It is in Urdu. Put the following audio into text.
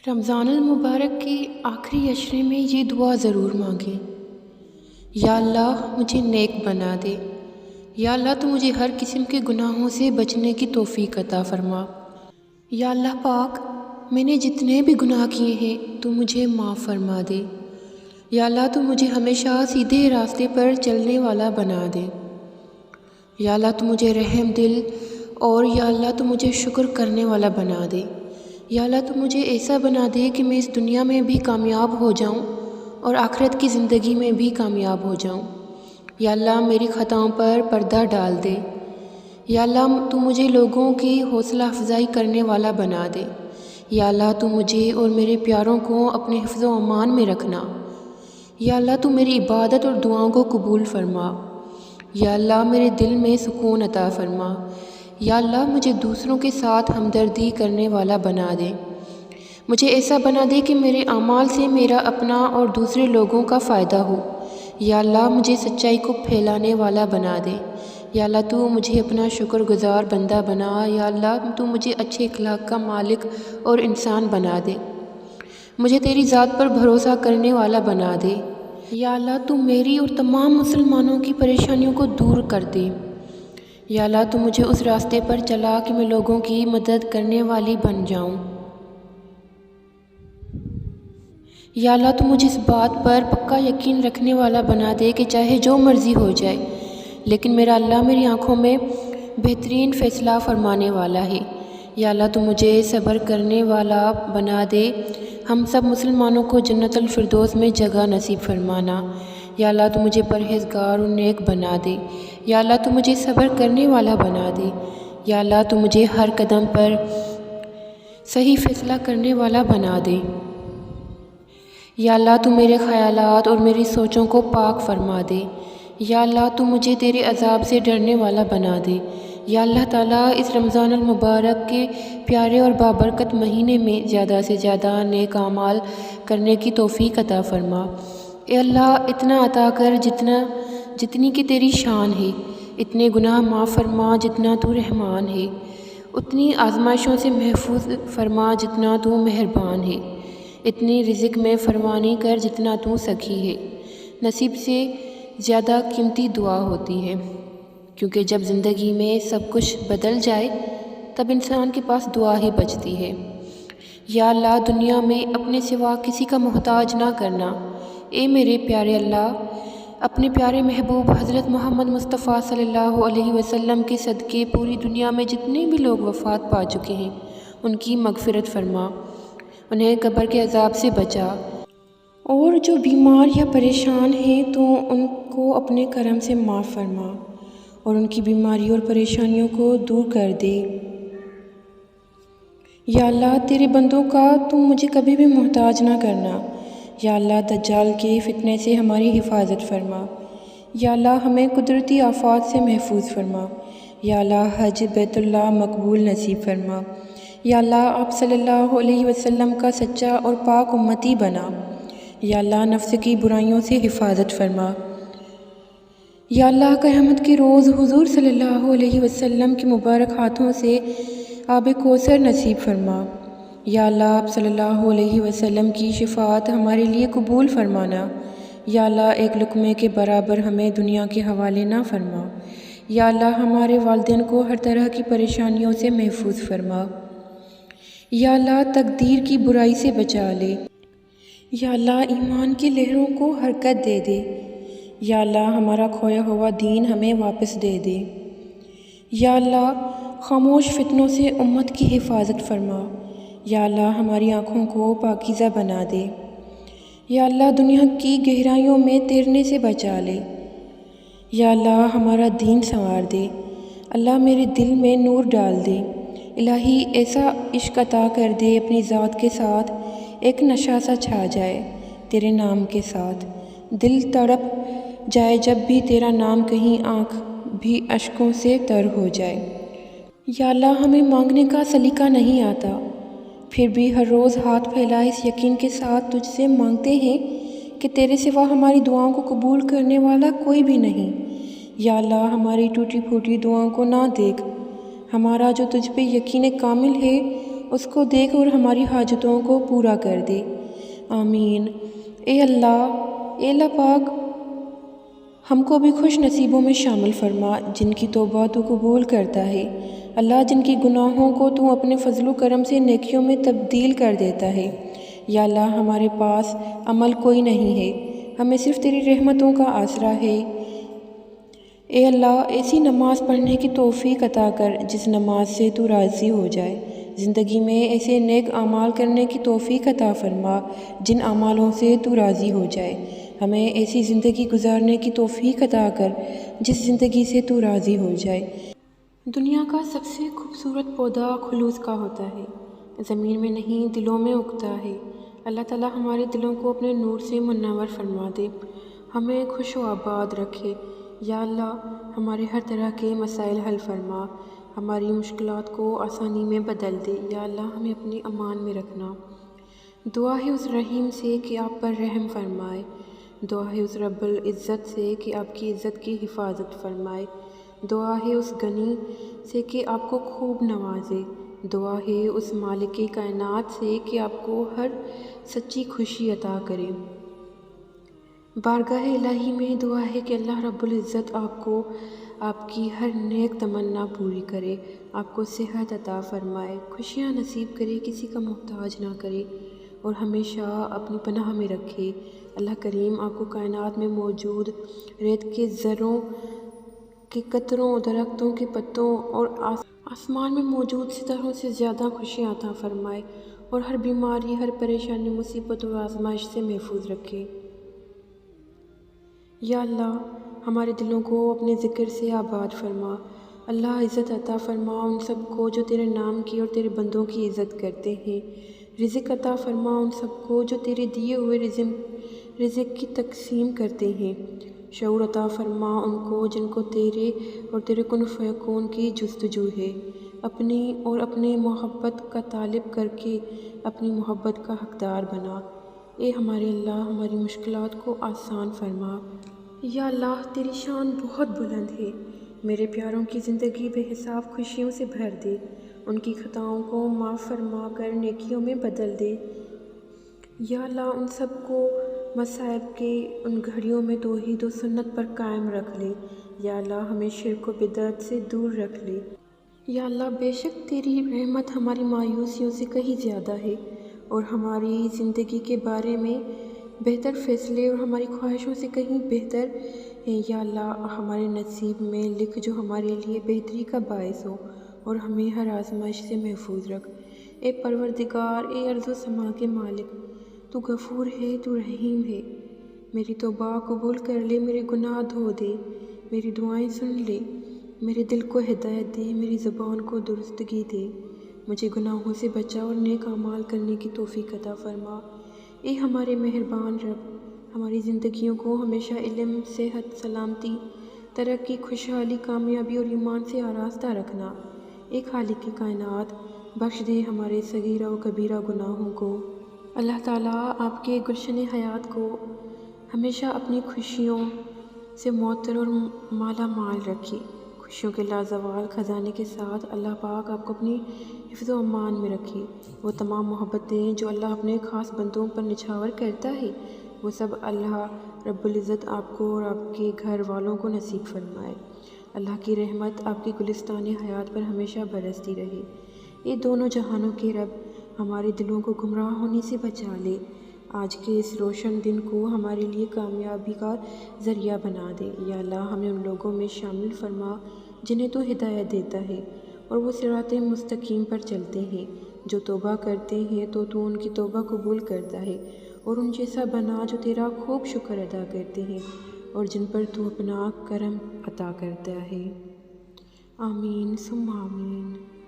رمضان المبارک کے آخری عشرے میں یہ دعا ضرور مانگیں، یا اللہ مجھے نیک بنا دے۔ یا اللہ تو مجھے ہر قسم کے گناہوں سے بچنے کی توفیق عطا فرما۔ یا اللہ پاک، میں نے جتنے بھی گناہ کیے ہیں تو مجھے معاف فرما دے۔ یا اللہ تو مجھے ہمیشہ سیدھے راستے پر چلنے والا بنا دے۔ یا اللہ تو مجھے رحم دل اور یا اللہ تو مجھے شکر کرنے والا بنا دے۔ یا اللہ تو مجھے ایسا بنا دے کہ میں اس دنیا میں بھی کامیاب ہو جاؤں اور آخرت کی زندگی میں بھی کامیاب ہو جاؤں۔ یا اللہ میری خطاؤں پر پردہ ڈال دے۔ یا اللہ تو مجھے لوگوں کی حوصلہ افزائی کرنے والا بنا دے۔ یا اللہ تو مجھے اور میرے پیاروں کو اپنے حفظ و امان میں رکھنا۔ یا اللہ تو میری عبادت اور دعاؤں کو قبول فرما۔ یا اللہ میرے دل میں سکون عطا فرما۔ یا اللہ مجھے دوسروں کے ساتھ ہمدردی کرنے والا بنا دے۔ مجھے ایسا بنا دے کہ میرے اعمال سے میرا اپنا اور دوسرے لوگوں کا فائدہ ہو۔ یا اللہ مجھے سچائی کو پھیلانے والا بنا دے۔ یا اللہ تو مجھے اپنا شکر گزار بندہ بنا۔ یا اللہ تو مجھے اچھے اخلاق کا مالک اور انسان بنا دے۔ مجھے تیری ذات پر بھروسہ کرنے والا بنا دے۔ یا اللہ تو میری اور تمام مسلمانوں کی پریشانیوں کو دور کر دے۔ یا اللہ تو مجھے اس راستے پر چلا کہ میں لوگوں کی مدد کرنے والی بن جاؤں۔ یا اللہ تو مجھے اس بات پر پکا یقین رکھنے والا بنا دے کہ چاہے جو مرضی ہو جائے لیکن میرا اللہ میری آنکھوں میں بہترین فیصلہ فرمانے والا ہے۔ یا اللہ تو مجھے صبر کرنے والا بنا دے۔ ہم سب مسلمانوں کو جنت الفردوس میں جگہ نصیب فرمانا۔ یا اللہ تو مجھے پرہیزگار اور نیک بنا دے۔ یا اللہ تو مجھے صبر کرنے والا بنا دے۔ یا اللہ تو مجھے ہر قدم پر صحیح فیصلہ کرنے والا بنا دے۔ یا اللہ تو میرے خیالات اور میری سوچوں کو پاک فرما دے۔ یا اللہ تو مجھے تیرے عذاب سے ڈرنے والا بنا دے۔ یا اللہ تعالیٰ اس رمضان المبارک کے پیارے اور بابرکت مہینے میں زیادہ سے زیادہ نیک اعمال کرنے کی توفیق عطا فرما۔ اے اللہ اتنا عطا کر جتنی کہ تیری شان ہے، اتنے گناہ معاف فرما جتنا تو رحمان ہے، اتنی آزمائشوں سے محفوظ فرما جتنا تو مہربان ہے، اتنی رزق میں فراوانی کر جتنا تو سخی ہے۔ نصیب سے زیادہ قیمتی دعا ہوتی ہے، کیونکہ جب زندگی میں سب کچھ بدل جائے تب انسان کے پاس دعا ہی بچتی ہے۔ یا اللہ دنیا میں اپنے سوا کسی کا محتاج نہ کرنا۔ اے میرے پیارے اللہ، اپنے پیارے محبوب حضرت محمد مصطفیٰ صلی اللہ علیہ وسلم کے صدقے پوری دنیا میں جتنے بھی لوگ وفات پا چکے ہیں ان کی مغفرت فرما، انہیں قبر کے عذاب سے بچا، اور جو بیمار یا پریشان ہیں تو ان کو اپنے کرم سے معاف فرما اور ان کی بیماری اور پریشانیوں کو دور کر دے۔ یا اللہ تیرے بندوں کا تم مجھے کبھی بھی محتاج نہ کرنا۔ یا اللہ دجال کے فتنے سے ہماری حفاظت فرما۔ یا اللہ ہمیں قدرتی آفات سے محفوظ فرما۔ یا اللہ حج بیت اللہ مقبول نصیب فرما۔ یا اللہ آپ صلی اللہ علیہ وسلم کا سچا اور پاک امتی بنا۔ یا اللہ نفس کی برائیوں سے حفاظت فرما۔ یا اللہ قیامت کے روز حضور صلی اللہ علیہ وسلم کے مبارک ہاتھوں سے آب کوثر نصیب فرما۔ یا اللہ آپ صلی اللہ علیہ وسلم کی شفاعت ہمارے لیے قبول فرمانا۔ یا اللہ ایک لقمے کے برابر ہمیں دنیا کے حوالے نہ فرما۔ یا اللہ ہمارے والدین کو ہر طرح کی پریشانیوں سے محفوظ فرما۔ یا اللہ تقدیر کی برائی سے بچا لے۔ یا اللہ ایمان کی لہروں کو حرکت دے دے۔ یا اللہ ہمارا کھویا ہوا دین ہمیں واپس دے دے۔ یا اللہ خاموش فتنوں سے امت کی حفاظت فرما۔ یا اللہ ہماری آنکھوں کو پاکیزہ بنا دے۔ یا اللہ دنیا کی گہرائیوں میں تیرنے سے بچا لے۔ یا اللہ ہمارا دین سنوار دے۔ اللہ میرے دل میں نور ڈال دے۔ الہی ایسا عشق عطا کر دے اپنی ذات کے ساتھ ایک نشہ سا چھا جائے تیرے نام کے ساتھ، دل تڑپ جائے جب بھی تیرا نام کہیں، آنکھ بھی اشکوں سے تر ہو جائے۔ یا اللہ ہمیں مانگنے کا سلیقہ نہیں آتا، پھر بھی ہر روز ہاتھ پھیلائے اس یقین کے ساتھ تجھ سے مانگتے ہیں کہ تیرے سوا ہماری دعاؤں کو قبول کرنے والا کوئی بھی نہیں۔ یا اللہ ہماری ٹوٹی پھوٹی دعاؤں کو نہ دیکھ، ہمارا جو تجھ پہ یقین کامل ہے اس کو دیکھ اور ہماری حاجتوں کو پورا کر دے۔ آمین۔ اے اللہ پاک ہم کو بھی خوش نصیبوں میں شامل فرما جن کی توبہ تو قبول کرتا ہے۔ اللہ جن کی گناہوں کو تو اپنے فضل و کرم سے نیکیوں میں تبدیل کر دیتا ہے۔ یا اللہ ہمارے پاس عمل کوئی نہیں ہے، ہمیں صرف تیری رحمتوں کا آسرا ہے۔ اے اللہ ایسی نماز پڑھنے کی توفیق عطا کر جس نماز سے تو راضی ہو جائے۔ زندگی میں ایسے نیک اعمال کرنے کی توفیق عطا فرما جن اعمالوں سے تو راضی ہو جائے۔ ہمیں ایسی زندگی گزارنے کی توفیق عطا کر جس زندگی سے تو راضی ہو جائے۔ دنیا کا سب سے خوبصورت پودا خلوص کا ہوتا ہے، زمین میں نہیں دلوں میں اگتا ہے۔ اللہ تعالیٰ ہمارے دلوں کو اپنے نور سے منور فرما دے، ہمیں خوش و آباد رکھے۔ یا اللہ ہمارے ہر طرح کے مسائل حل فرما، ہماری مشکلات کو آسانی میں بدل دے۔ یا اللہ ہمیں اپنے امان میں رکھنا۔ دعا ہے اس رحیم سے کہ آپ پر رحم فرمائے، دعا ہے اس رب العزت سے کہ آپ کی عزت کی حفاظت فرمائے، دعا ہے اس غنی سے کہ آپ کو خوب نوازے، دعا ہے اس مالک کائنات سے کہ آپ کو ہر سچی خوشی عطا کرے۔ بارگاہ الہی میں دعا ہے کہ اللہ رب العزت آپ کو آپ کی ہر نیک تمنا پوری کرے، آپ کو صحت عطا فرمائے، خوشیاں نصیب کرے، کسی کا محتاج نہ کرے اور ہمیشہ اپنی پناہ میں رکھے۔ اللہ کریم آپ کو کائنات میں موجود ریت کے ذروں کے قطروں، درختوں کے پتوں اور آسمان میں موجود ستاروں سے زیادہ خوشیاں عطا فرمائے اور ہر بیماری، ہر پریشانی، مصیبت اور آزمائش سے محفوظ رکھے۔ یا اللہ ہمارے دلوں کو اپنے ذکر سے آباد فرما۔ اللہ عزت عطا فرما ان سب کو جو تیرے نام کی اور تیرے بندوں کی عزت کرتے ہیں۔ رزق عطا فرما ان سب کو جو تیرے دیے ہوئے رزق کی تقسیم کرتے ہیں۔ شعور عطا فرما ان کو جن کو تیرے اور تیرے کن فیکون کی جستجو ہے، اپنی اور اپنے محبت کا طالب کر کے اپنی محبت کا حقدار بنا۔ اے ہمارے اللہ ہماری مشکلات کو آسان فرما۔ یا اللہ تیری شان بہت بلند ہے، میرے پیاروں کی زندگی بے حساب خوشیوں سے بھر دے، ان کی خطاؤں کو معاف فرما کر نیکیوں میں بدل دے۔ یا اللہ ان سب کو مصائب کے ان گھڑیوں میں توحید و سنت پر قائم رکھ لے۔ یا اللہ ہمیں شرک و بدعت سے دور رکھ لے۔ یا اللہ بے شک تیری رحمت ہماری مایوسیوں سے کہیں زیادہ ہے اور ہماری زندگی کے بارے میں بہتر فیصلے اور ہماری خواہشوں سے کہیں بہتر ہے۔ یا اللہ ہمارے نصیب میں لکھ جو ہمارے لیے بہتری کا باعث ہو اور ہمیں ہر آزمائش سے محفوظ رکھ۔ اے پروردگار، اے ارض و سما کے مالک، تو غفور ہے، تو رحیم ہے، میری توبہ قبول کر لے، میرے گناہ دھو دے، میری دعائیں سن لے، میرے دل کو ہدایت دے، میری زبان کو درستگی دے، مجھے گناہوں سے بچا اور نیک اعمال کرنے کی توفیق عطا فرما۔ اے ہمارے مہربان رب، ہماری زندگیوں کو ہمیشہ علم، صحت، سلامتی، ترقی، خوشحالی، کامیابی اور ایمان سے آراستہ رکھنا۔ اے خالق کائنات، بخش دے ہمارے صغیرہ و کبیرہ گناہوں کو۔ اللہ تعالیٰ آپ کے گلشن حیات کو ہمیشہ اپنی خوشیوں سے معطر اور مالا مال رکھے۔ خوشیوں کے لازوال خزانے کے ساتھ اللہ پاک آپ کو اپنی حفظ و امان میں رکھے۔ وہ تمام محبتیں جو اللہ اپنے خاص بندوں پر نچھاور کرتا ہے، وہ سب اللہ رب العزت آپ کو اور آپ کے گھر والوں کو نصیب فرمائے۔ اللہ کی رحمت آپ کی گلستان حیات پر ہمیشہ برستی رہے۔ یہ دونوں جہانوں کے رب ہمارے دلوں کو گمراہ ہونے سے بچا لے، آج کے اس روشن دن کو ہمارے لیے کامیابی کا ذریعہ بنا دے۔ یا اللہ ہمیں ان لوگوں میں شامل فرما جنہیں تو ہدایت دیتا ہے اور وہ صراط مستقیم پر چلتے ہیں، جو توبہ کرتے ہیں تو ان کی توبہ قبول کرتا ہے، اور ان جیسا بنا جو تیرا خوب شکر ادا کرتے ہیں اور جن پر تو اپنا کرم عطا کرتا ہے۔ آمین ثم آمین۔